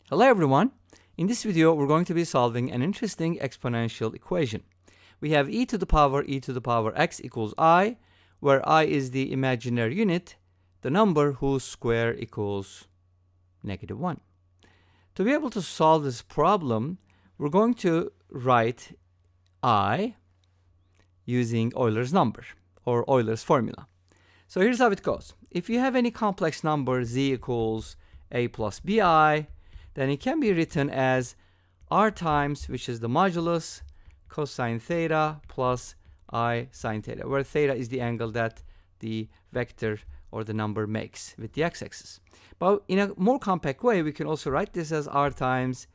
Hello everyone. In this video we're going to be solving an interesting exponential equation. We have e to the power x equals I, where I is the imaginary unit, the number whose square equals -1. To be able to solve this problem, we're going to write I using Euler's number or Euler's formula. So here's how it goes. If you have any complex number z equals a plus bi, then it can be written as r times, which is the modulus, cosine theta plus I sine theta, where theta is the angle that the vector or the number makes with the x-axis. But in a more compact way, we can also write this as r times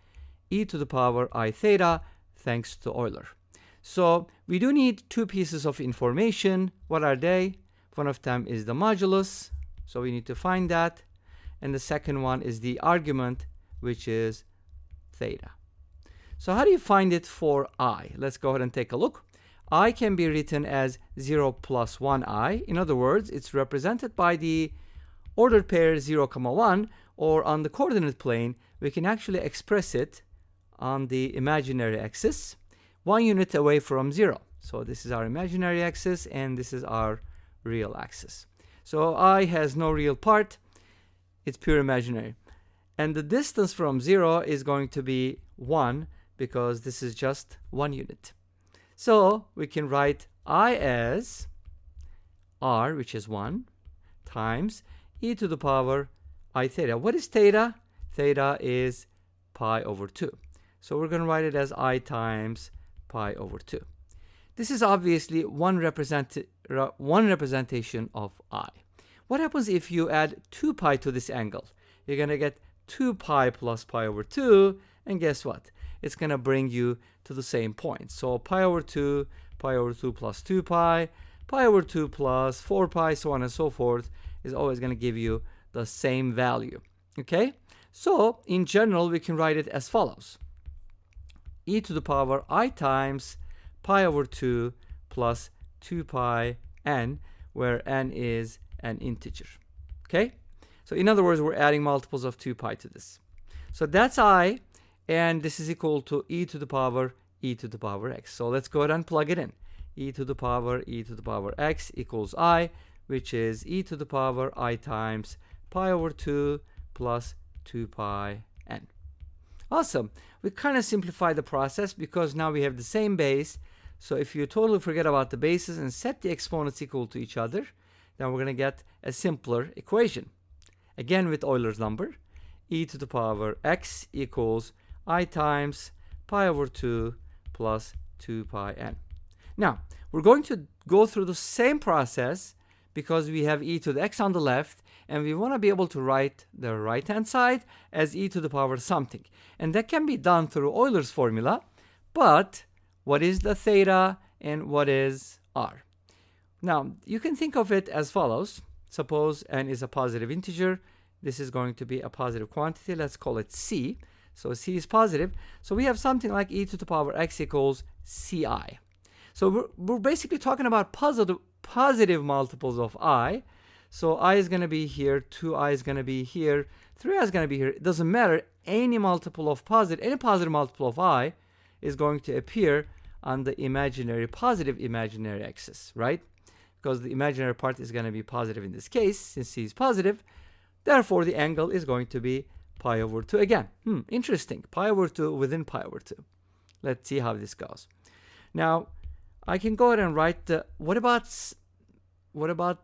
e to the power I theta, thanks to Euler. So we do need two pieces of information. What are they? One of them is the modulus, so we need to find that. And the second one is the argument, which is theta. So how do you find it for I? Let's go ahead and take a look. I can be written as 0 plus 1i. In other words, it's represented by the ordered pair 0, 1, or on the coordinate plane, we can actually express it on the imaginary axis, 1 unit away from 0. So this is our imaginary axis, and this is our real axis. So I has no real part. It's pure imaginary. And the distance from 0 is going to be 1, because this is just 1 unit. So we can write I as r, which is 1, times e to the power I theta. What is theta? Theta is pi over 2. So we're going to write it as I times pi over 2. This is obviously one representation of I. What happens if you add 2 pi to this angle? You're going to get 2 pi plus pi over 2, and guess what? It's going to bring you to the same point. So pi over 2 plus 2 pi, pi over 2 plus 4 pi, so on and so forth, is always going to give you the same value. Okay? So in general, we can write it as follows. E to the power I times pi over 2 plus 2 pi n, where n is an integer. Okay? So in other words, we're adding multiples of 2 pi to this. So that's I, and this is equal to e to the power x. So let's go ahead and plug it in. E to the power x equals I, which is e to the power I times pi over 2 plus 2 pi n. Awesome. We kind of simplified the process because now we have the same base. So if you totally forget about the bases and set the exponents equal to each other, then we're going to get a simpler equation. Again with Euler's number, e to the power x equals I times pi over 2 plus 2 pi n. Now, we're going to go through the same process because we have e to the x on the left, and we want to be able to write the right-hand side as e to the power something. And that can be done through Euler's formula, but what is the theta and what is r? Now, you can think of it as follows. Suppose n is a positive integer. This is going to be a positive quantity. Let's call it c. So c is positive. So we have something like e to the power x equals ci. So we're basically talking about positive multiples of I. So I is going to be here, 2i is going to be here, 3i is going to be here. It doesn't matter. Any positive multiple of I is going to appear on the positive imaginary axis, right? Because the imaginary part is going to be positive in this case, since c is positive. Therefore, the angle is going to be pi over 2 again. Interesting. Pi over 2 within pi over 2. Let's see how this goes. Now, I can go ahead and write the, what about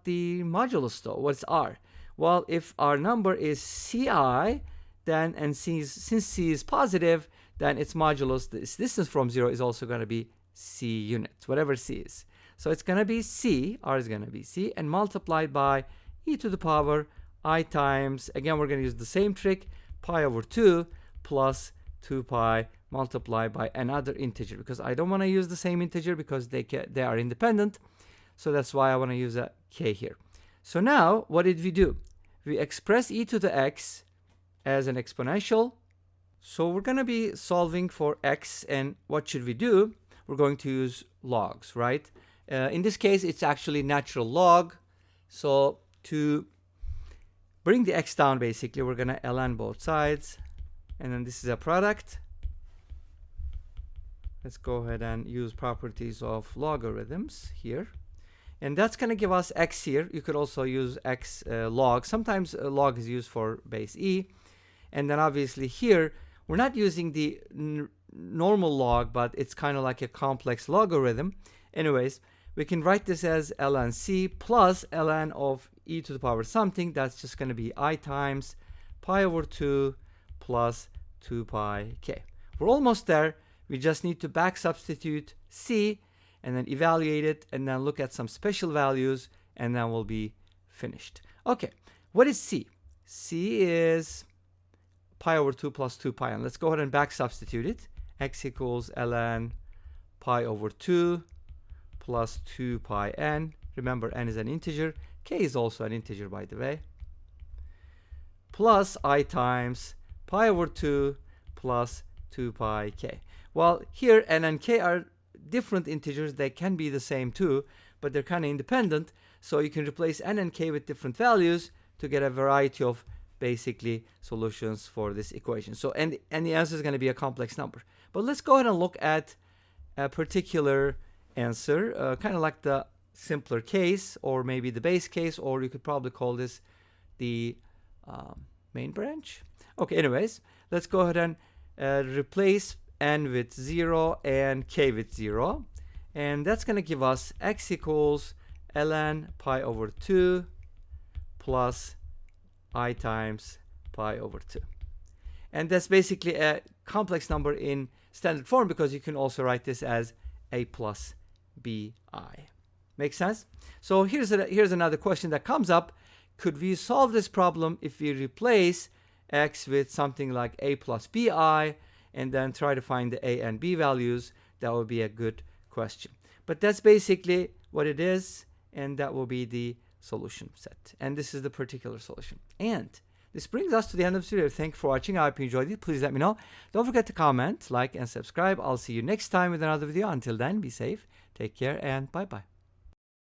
the modulus though? What's r? Well, if our number is ci, then, and since c is positive, then its modulus, this distance from 0, is also going to be c units, whatever c is. So it's going to be c, r is going to be c, and multiplied by e to the power I times, again, we're going to use the same trick, pi over 2 plus 2 pi multiplied by another integer, because I don't want to use the same integer because they are independent. So that's why I want to use a k here. So now, what did we do? We express e to the x as an exponential. So we're going to be solving for x, and what should we do? We're going to use logs, right? In this case, it's actually natural log. So to bring the x down, basically, we're going to ln both sides. and then this is a product. Let's go ahead and use properties of logarithms here. And that's going to give us x here. You could also use x log. Sometimes log is used for base e. And then obviously here, we're not using the normal log, but it's kind of like a complex logarithm. Anyways, we can write this as ln c plus ln of e to the power something. That's just going to be I times pi over 2 plus 2 pi k. We're almost there. We just need to back substitute c and then evaluate it and then look at some special values, and then we'll be finished. Okay, what is c? C is pi over 2 plus 2 pi, and let's go ahead and back substitute it. X equals ln pi over 2 plus 2 pi n. Remember, n is an integer. K is also an integer, by the way. Plus I times pi over 2 plus 2 pi k. Well, here n and k are different integers. They can be the same too, but they're kind of independent. So you can replace n and k with different values to get a variety of basically solutions for this equation. So and the answer is going to be a complex number. But let's go ahead and look at a particular answer, kind of like the simpler case, or maybe the base case, or you could probably call this the main branch. Okay, anyways, let's go ahead and replace n with 0 and k with 0. And that's going to give us x equals ln pi over 2 plus I times pi over 2. And that's basically a complex number in standard form, because you can also write this as a plus bi. Make sense? So here's another question that comes up. Could we solve this problem if we replace x with something like a plus bi and then try to find the a and b values? That would be a good question. But that's basically what it is, and that will be the solution set. And this is the particular solution. And this brings us to the end of the video. Thank you for watching. I hope you enjoyed it. Please let me know. Don't forget to comment, like, and subscribe. I'll see you next time with another video. Until then, be safe, take care, and bye-bye.